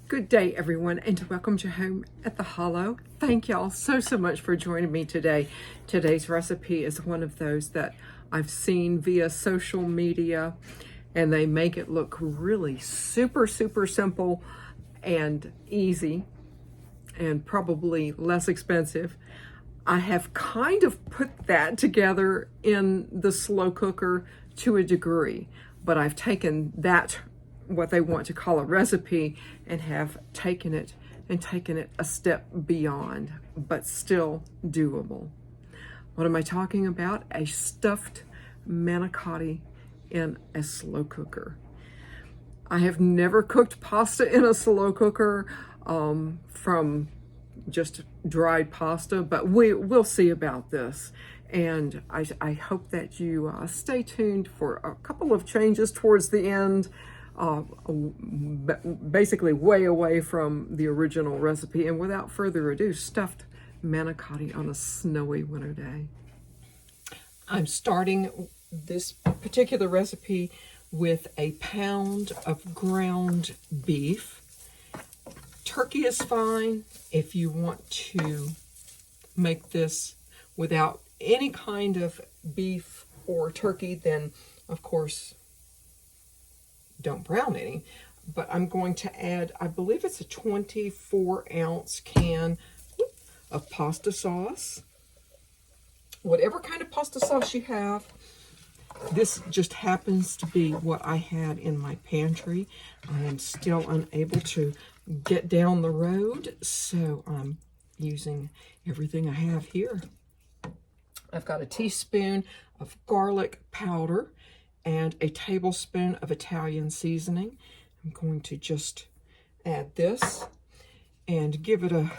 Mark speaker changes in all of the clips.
Speaker 1: Good day, everyone, and welcome to Home at the Hollow. Thank y'all so much for joining me today. Today's recipe is one of those that I've seen via social media, and they make it look really super simple and easy and probably less expensive. I have kind of put that together in the slow cooker to a degree, but I've taken that, what they want to call a recipe, and have taken it a step beyond, but still doable. What am I talking about? A stuffed manicotti in a slow cooker. I have never cooked pasta in a slow cooker from just dried pasta, but we'll see about this. And I hope that you stay tuned for a couple of changes towards the end. Basically way away from the original recipe. And without further ado, stuffed manicotti on a snowy winter day. I'm starting this particular recipe with a pound of ground beef. Turkey is fine. If you want to make this without any kind of beef or turkey, then of course don't brown any, but I'm going to add, I believe it's a 24-ounce can of pasta sauce. Whatever kind of pasta sauce you have. This just happens to be what I had in my pantry. I am still unable to get down the road, so I'm using everything I have here. I've got a teaspoon of garlic powder and a tablespoon of Italian seasoning. I'm going to just add this and give it a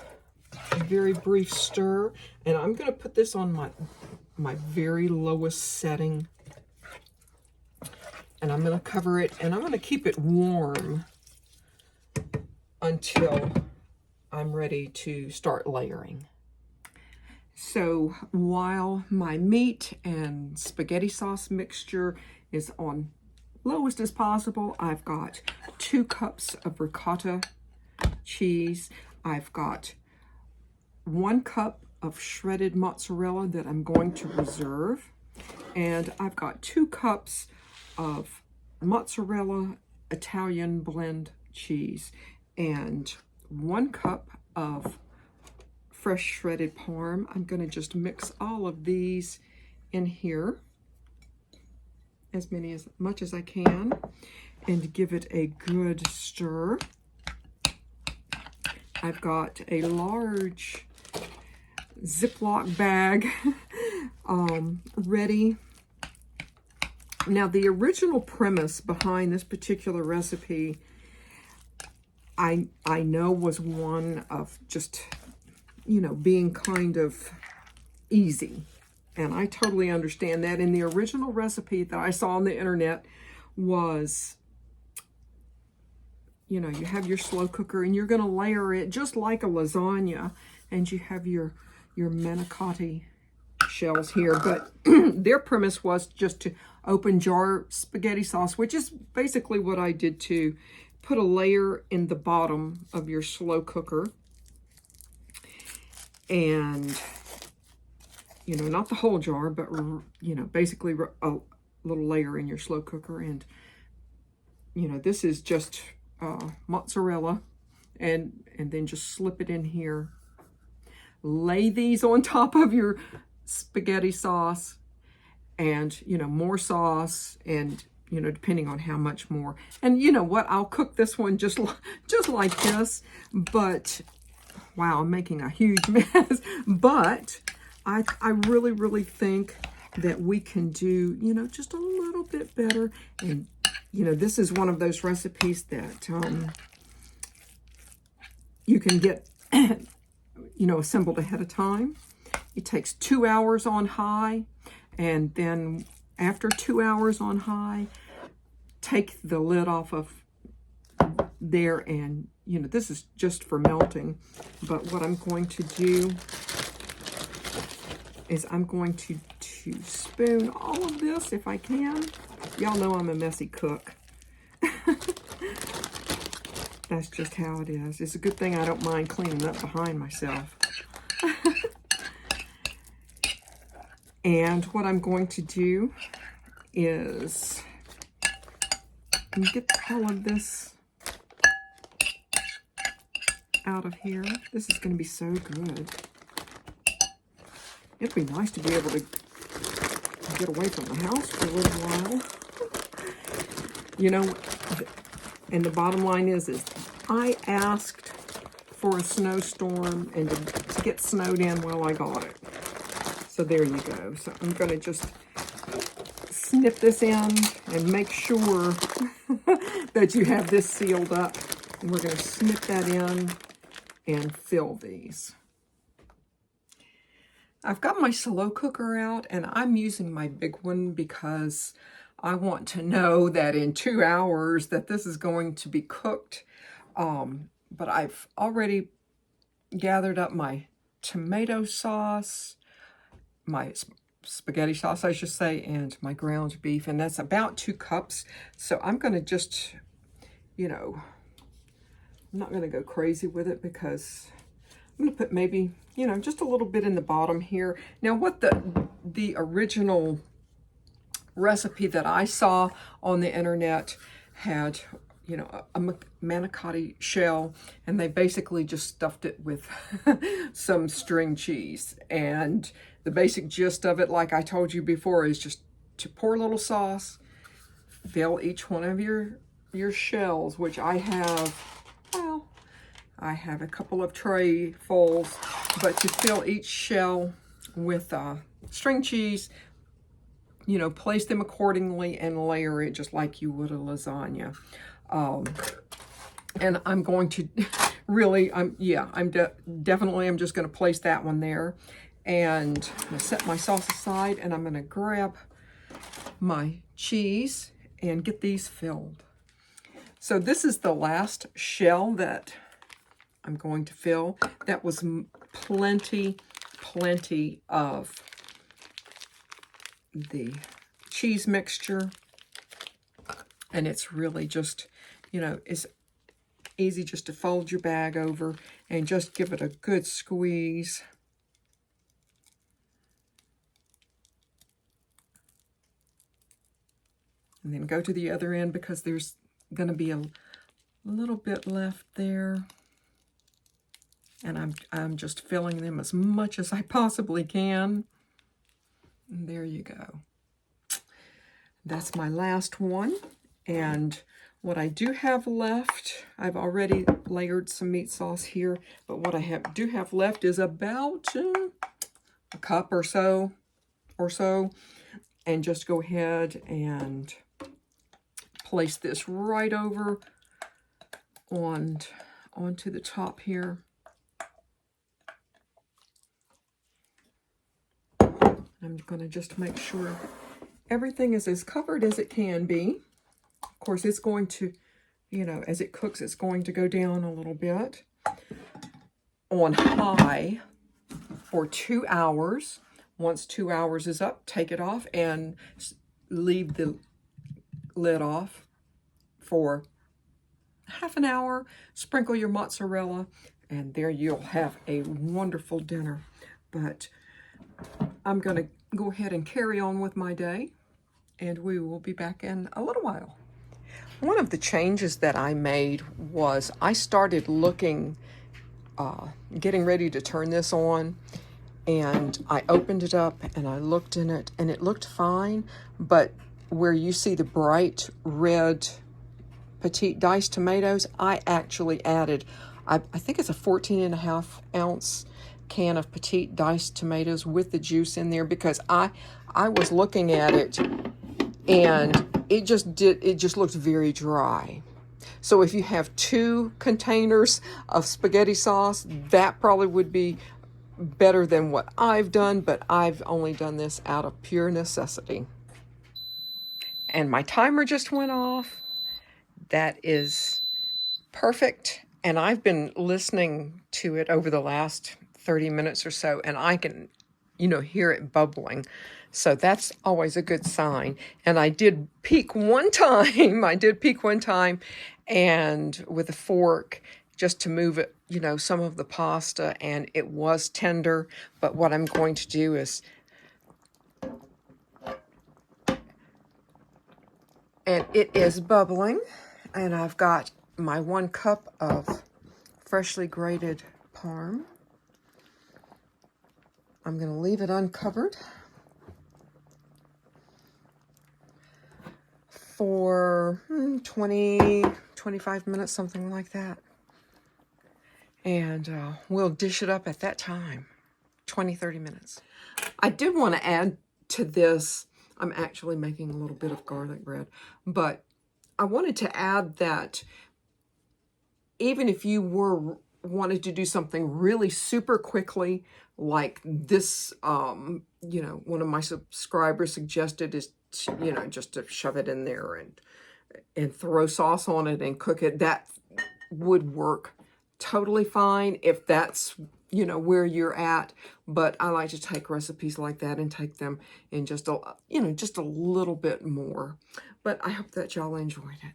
Speaker 1: very brief stir. And I'm going to put this on my very lowest setting. And I'm going to cover it, and I'm going to keep it warm until I'm ready to start layering. So while my meat and spaghetti sauce mixture is on lowest as possible, I've got 2 cups of ricotta cheese. I've got 1 cup of shredded mozzarella that I'm going to reserve. And I've got 2 cups of mozzarella Italian blend cheese and 1 cup of fresh shredded parm. I'm going to just mix all of these in here, as much as I can, and give it a good stir. I've got a large Ziploc bag ready. Now, the original premise behind this particular recipe, I know, was one of just, being kind of easy. And I totally understand that. And the original recipe that I saw on the internet was, you have your slow cooker and you're going to layer it just like a lasagna. And you have your manicotti shells here. But their premise was just to open jar spaghetti sauce, which is basically what I did too. Put a layer in the bottom of your slow cooker. And not the whole jar, but, basically a little layer in your slow cooker. And, this is just mozzarella, and then just slip it in here. Lay these on top of your spaghetti sauce and, more sauce and, depending on how much more. And you know what? I'll cook this one just like this, but wow, I'm making a huge mess. But I really think that we can do, just a little bit better. And, this is one of those recipes that you can get, assembled ahead of time. It takes 2 hours on high. And then after 2 hours on high, take the lid off of there, and, this is just for melting. But what I'm going to do is I'm going to spoon all of this if I can. Y'all know I'm a messy cook. That's just how it is. It's a good thing I don't mind cleaning up behind myself. And what I'm going to do is get all of this out of here. This is going to be so good. It'd be nice to be able to get away from the house for a little while. You know, and the bottom line is I asked for a snowstorm and to get snowed in. Well, I got it. So there you go. So I'm going to just snip this in and make sure that you have this sealed up. And we're going to snip that in and fill these. I've got my slow cooker out, and I'm using my big one because I want to know that in 2 hours that this is going to be cooked. But I've already gathered up my tomato sauce, my spaghetti sauce, I should say, and my ground beef, and that's about 2 cups. So I'm going to just, you know, I'm not going to go crazy with it because I'm going to put maybe, you know, just a little bit in the bottom here. Now, what the original recipe that I saw on the internet had, you know, a manicotti shell, and they basically just stuffed it with some string cheese. And the basic gist of it, like I told you before, is just to pour a little sauce, fill each one of your shells, which I have, well, I have a couple of tray fulls, but to fill each shell with string cheese, you know, place them accordingly and layer it just like you would a lasagna. And I'm going to really, I'm just going to place that one there. And I'm going to set my sauce aside, and I'm going to grab my cheese and get these filled. So this is the last shell that I'm going to fill. That was plenty of the cheese mixture. And it's really just, you know, it's easy just to fold your bag over and just give it a good squeeze. And then go to the other end because there's going to be a little bit left there. And I'm just filling them as much as I possibly can. And there you go. That's my last one. And what I do have left, I've already layered some meat sauce here, but what I do have left is about a cup or so, and just go ahead and place this right over onto the top here. I'm going to just make sure everything is as covered as it can be. Of course, it's going to, you know, as it cooks, it's going to go down a little bit on high for 2 hours. Once 2 hours is up, take it off and leave the lid off for half an hour. Sprinkle your mozzarella, and there you'll have a wonderful dinner. But I'm going to go ahead and carry on with my day, and we will be back in a little while. One of the changes that I made was I started looking, getting ready to turn this on, and I opened it up and I looked in it, and it looked fine, but where you see the bright red petite diced tomatoes, I actually added, I think it's a 14.5 ounce can of petite diced tomatoes with the juice in there, because I was looking at it and it just looked very dry. So if you have 2 containers of spaghetti sauce, that probably would be better than what I've done, but I've only done this out of pure necessity. And my timer just went off. That is perfect. And I've been listening to it over the last 30 minutes or so, and I can hear it bubbling. So that's always a good sign. And I did peek one time. I did peek one time, and with a fork, just to move it, some of the pasta, and it was tender. But what I'm going to do is, and it is bubbling, and I've got my 1 cup of freshly grated parm. I'm going to leave it uncovered for 20, 25 minutes, something like that. And we'll dish it up at that time, 20, 30 minutes. I did want to add to this, I'm actually making a little bit of garlic bread, but I wanted to add that even if you wanted to do something really super quickly, like this, one of my subscribers suggested is, just to shove it in there and throw sauce on it and cook it. That would work totally fine if that's, where you're at. But I like to take recipes like that and take them in just a little bit more. But I hope that y'all enjoyed it.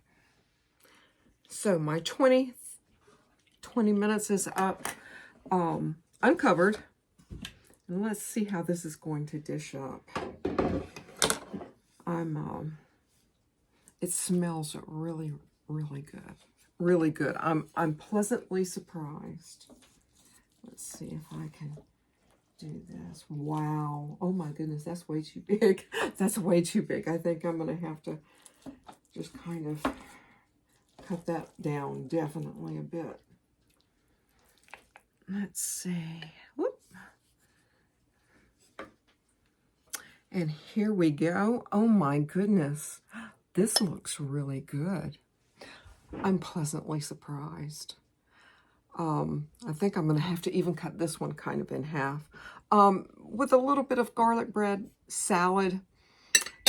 Speaker 1: So my 20 minutes is up, uncovered. And let's see how this is going to dish up. It smells really, really good. Really good. I'm pleasantly surprised. Let's see if I can do this. Wow. Oh my goodness, that's way too big. That's way too big. I think I'm going to have to just kind of cut that down definitely a bit. Let's see. Whoop. And here we go. Oh my goodness. This looks really good. I'm pleasantly surprised. I think I'm going to have to even cut this one kind of in half. With a little bit of garlic bread salad,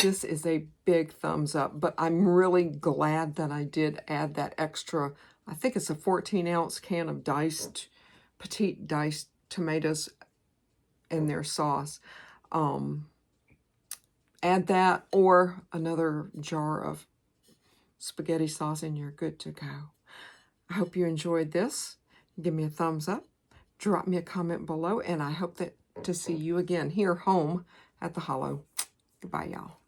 Speaker 1: this is a big thumbs up. But I'm really glad that I did add that extra, I think it's a 14-ounce can of petite diced tomatoes in their sauce. Add that or another jar of spaghetti sauce and you're good to go. I hope you enjoyed this. Give me a thumbs up. Drop me a comment below, and I hope to see you again here home at the Hollow. Goodbye, y'all.